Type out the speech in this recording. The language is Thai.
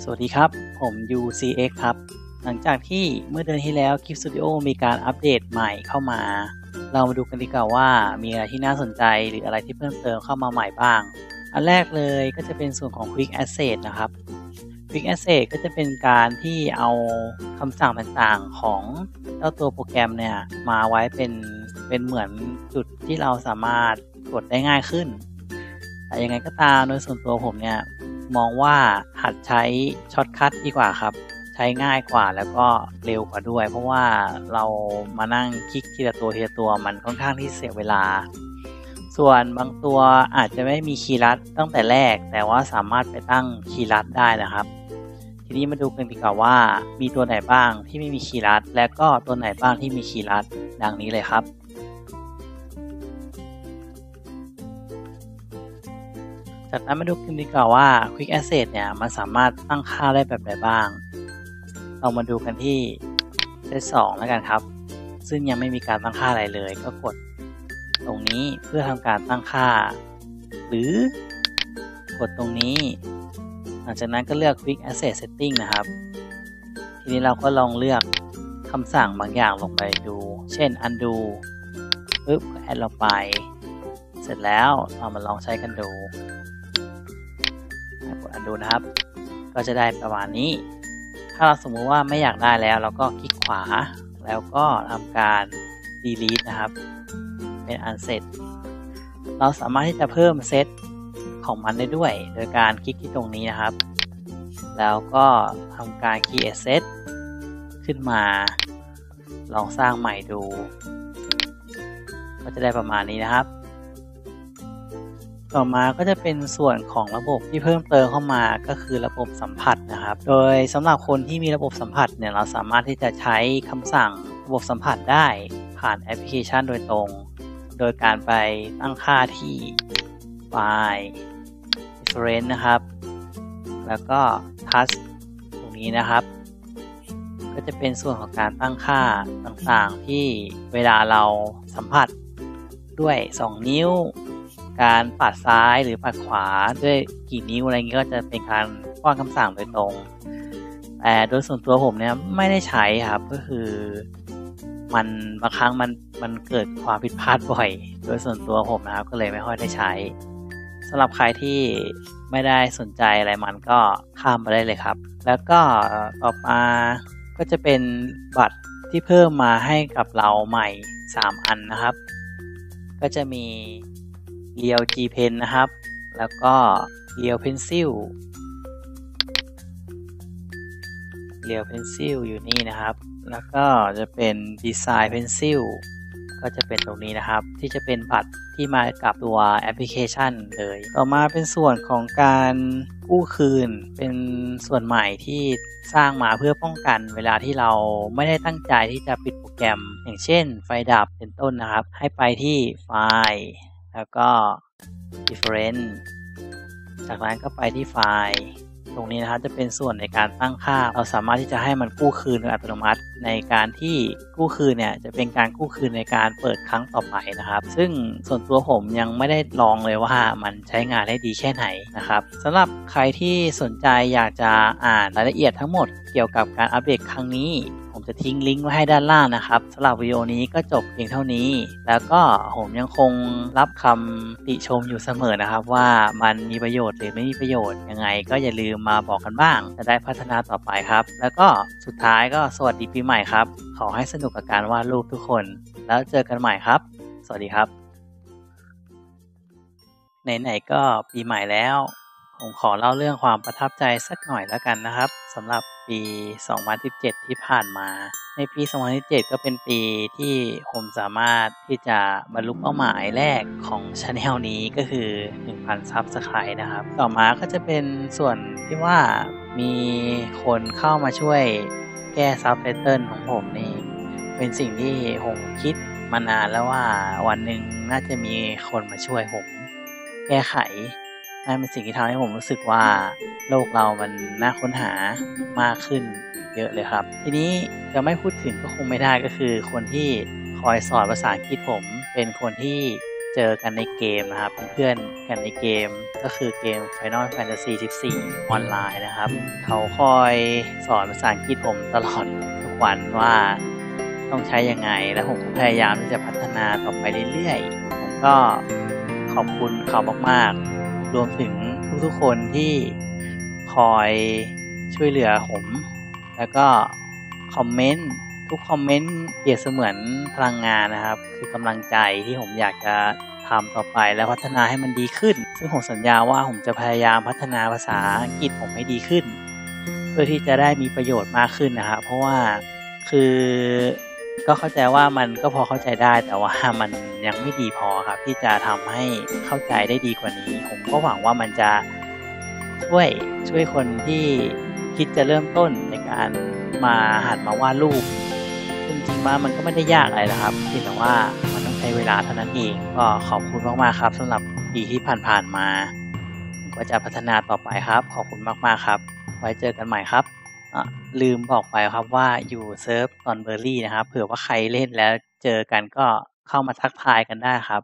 สวัสดีครับผม UCX ครับหลังจากที่เมื่อเดือนที่แล้ว Clip Studio มีการอัปเดตใหม่เข้ามาเรามาดูกันดีกว่าว่ามีอะไรที่น่าสนใจหรืออะไรที่เพิ่มเติมเข้ามาใหม่บ้างอันแรกเลยก็จะเป็นส่วนของ Quick Access นะครับ Quick Access ก็จะเป็นการที่เอาคำสั่งต่างๆของเจ้าตัวโปรแกรมเนี่ยมาไว้เป็นเหมือนจุดที่เราสามารถกดได้ง่ายขึ้นแต่ยังไงก็ตามโดยส่วนตัวผมเนี่ยมองว่าหัดใช้ช็อตคัทดีกว่าครับใช้ง่ายกว่าแล้วก็เร็วกว่าด้วยเพราะว่าเรามานั่งคลิกทีละตัวมันค่อนข้างที่เสียเวลาส่วนบางตัวอาจจะไม่มีคีย์ลัดตั้งแต่แรกแต่ว่าสามารถไปตั้งคีย์ลัดได้นะครับทีนี้มาดูกันดีกว่าว่ามีตัวไหนบ้างที่ไม่มีคีย์ลัดและก็ตัวไหนบ้างที่มีคีย์ลัดดังนี้เลยครับจากนั้นมาดูกันดีกว่าว่า Quick Access เนี่ยมันสามารถตั้งค่าได้แบบไหนบ้างเรามาดูกันที่เซต2แล้วกันครับซึ่งยังไม่มีการตั้งค่าอะไรเลยก็กดตรงนี้เพื่อทำการตั้งค่าหรือกดตรงนี้หลังจากนั้นก็เลือก Quick Access Setting นะครับทีนี้เราก็ลองเลือกคำสั่งบางอย่างลงไปดูเช่น undo ปึ๊บแอดลงไปเสร็จแล้วเรามาลองใช้กันดูกด undo นะครับก็จะได้ประมาณนี้ถ้าเราสมมุติว่าไม่อยากได้แล้วเราก็คลิกขวาแล้วก็ทำการ delete นะครับเป็นอันเสร็จเราสามารถที่จะเพิ่มเซตของมันได้ด้วยโดยการคลิกที่ตรงนี้นะครับแล้วก็ทำการ create set ขึ้นมาลองสร้างใหม่ดูก็จะได้ประมาณนี้นะครับต่อมาก็จะเป็นส่วนของระบบที่เพิ่มเติมเข้ามาก็คือระบบสัมผัสนะครับโดยสำหรับคนที่มีระบบสัมผัสเนี่ยเราสามารถที่จะใช้คำสั่งระบบสัมผัสได้ผ่านแอปพลิเคชันโดยตรงโดยการไปตั้งค่าที่ไฟล์ reference นะครับแล้วก็ touch ตรงนี้นะครับก็จะเป็นส่วนของการตั้งค่าต่างๆที่เวลาเราสัมผัสด้วย2นิ้วการปัดซ้ายหรือปัดขวาด้วยกี่นิ้วอะไรเงี้ยก็จะเป็นการป้อนคำสั่งโดยตรงแต่โดยส่วนตัวผมเนี่ยไม่ได้ใช้ครับก็คือมันบางครั้งมันเกิดความผิดพลาดบ่อยโดยส่วนตัวผมนะครับก็เลยไม่ค่อยได้ใช้สำหรับใครที่ไม่ได้สนใจอะไรมันก็ข้ามไปได้เลยครับแล้วก็ต่อมาก็จะเป็นบัตรที่เพิ่มมาให้กับเราใหม่3อันนะครับก็จะมีReal G Pen นะครับแล้วก็ Real Pencil อยู่นี่นะครับแล้วก็จะเป็น Design Pencil ก็จะเป็นตรงนี้นะครับที่จะเป็นบัตรที่มากับตัวแอปพลิเคชันเลยต่อมาเป็นส่วนของการกู้คืนเป็นส่วนใหม่ที่สร้างมาเพื่อป้องกันเวลาที่เราไม่ได้ตั้งใจที่จะปิดโปรแกรมอย่างเช่นไฟดับเป็นต้นนะครับให้ไปที่ไฟล์แล้วก็ reference จากนั้นก็ไปที่ไฟล์ตรงนี้นะครับจะเป็นส่วนในการตั้งค่าเราสามารถที่จะให้มันกู้คืนโดยอัตโนมัติในการที่กู้คืนเนี่ยจะเป็นการกู้คืนในการเปิดครั้งต่อไปนะครับซึ่งส่วนตัวผมยังไม่ได้ลองเลยว่ามันใช้งานได้ดีแค่ไหนนะครับสำหรับใครที่สนใจอยากจะอ่านรายละเอียดทั้งหมดเกี่ยวกับการอัปเดตครั้งนี้ผมจะทิ้งลิงก์ไว้ให้ด้านล่างนะครับสำหรับวิดีโอนี้ก็จบเพียงเท่านี้แล้วก็ผมยังคงรับคำติชมอยู่เสมอนะครับว่ามันมีประโยชน์หรือไม่มีประโยชน์ยังไงก็อย่าลืมมาบอกกันบ้างจะได้พัฒนาต่อไปครับแล้วก็สุดท้ายก็สวัสดีปีใหม่ครับขอให้สนุกกับการวาดรูปทุกคนแล้วเจอกันใหม่ครับสวัสดีครับไหนๆก็ปีใหม่แล้วผมขอเล่าเรื่องความประทับใจสักหน่อยแล้วกันนะครับสำหรับปี 2017 ที่ผ่านมาในปี 2017 ก็เป็นปีที่ผมสามารถที่จะบรรลุเป้าหมายแรกของ Channel นี้ก็คือ 1,000 Subscribe นะครับต่อมาก็จะเป็นส่วนที่ว่ามีคนเข้ามาช่วยแก้ซับไตเติลของผมนี่เป็นสิ่งที่ผมคิดมานานแล้วว่าวันหนึ่งน่าจะมีคนมาช่วยผมแก้ไขนั่นเป็นสิ่งที่ทำให้ผมรู้สึกว่าโลกเรามันน่าค้นหามากขึ้นเยอะเลยครับทีนี้จะไม่พูดถึงก็คงไม่ได้ก็คือคนที่คอยสอนภาษาอังกฤษผมเป็นคนที่ เจอกันในเกมนะครับเป็นเพื่อนกันในเกมก็คือเกม Final Fantasy 14 ออนไลน์นะครับเขาคอยสอนภาษาอังกฤษผมตลอดทุกวันว่าต้องใช้ยังไงและผมก็พยายามที่จะพัฒนาต่อไปเรื่อยๆผมก็ขอบคุณเขามากๆรวมถึงทุกๆคนที่คอยช่วยเหลือผมแล้วก็คอมเมนต์ทุกคอมเมนต์เปรียบเสมือนพลังงานนะครับคือกำลังใจที่ผมอยากจะทำต่อไปและพัฒนาให้มันดีขึ้นซึ่งผมสัญญาว่าผมจะพยายามพัฒนาภาษาอังกฤษผมให้ดีขึ้นเพื่อที่จะได้มีประโยชน์มากขึ้นนะครับเพราะว่าคือก็เข้าใจว่ามันก็พอเข้าใจได้แต่ว่ามันยังไม่ดีพอครับที่จะทำให้เข้าใจได้ดีกว่านี้ผมก็หวังว่ามันจะช่วยคนที่คิดจะเริ่มต้นในการมาหัดมาวาดรูปจริงๆว่ามันก็ไม่ได้ยากอะไรนะครับเพียงแต่ว่ามันต้องใช้เวลาเท่านั้นเองก็ขอบคุณมากๆครับสำหรับปีที่ผ่านๆมาผมก็จะพัฒนาต่อไปครับขอบคุณมากๆครับไว้เจอกันใหม่ครับลืมบอกไปครับว่าอยู่เซิร์ฟตอนเบอร์รี่นะครับเผื่อว่าใครเล่นแล้วเจอกันก็เข้ามาทักทายกันได้ครับ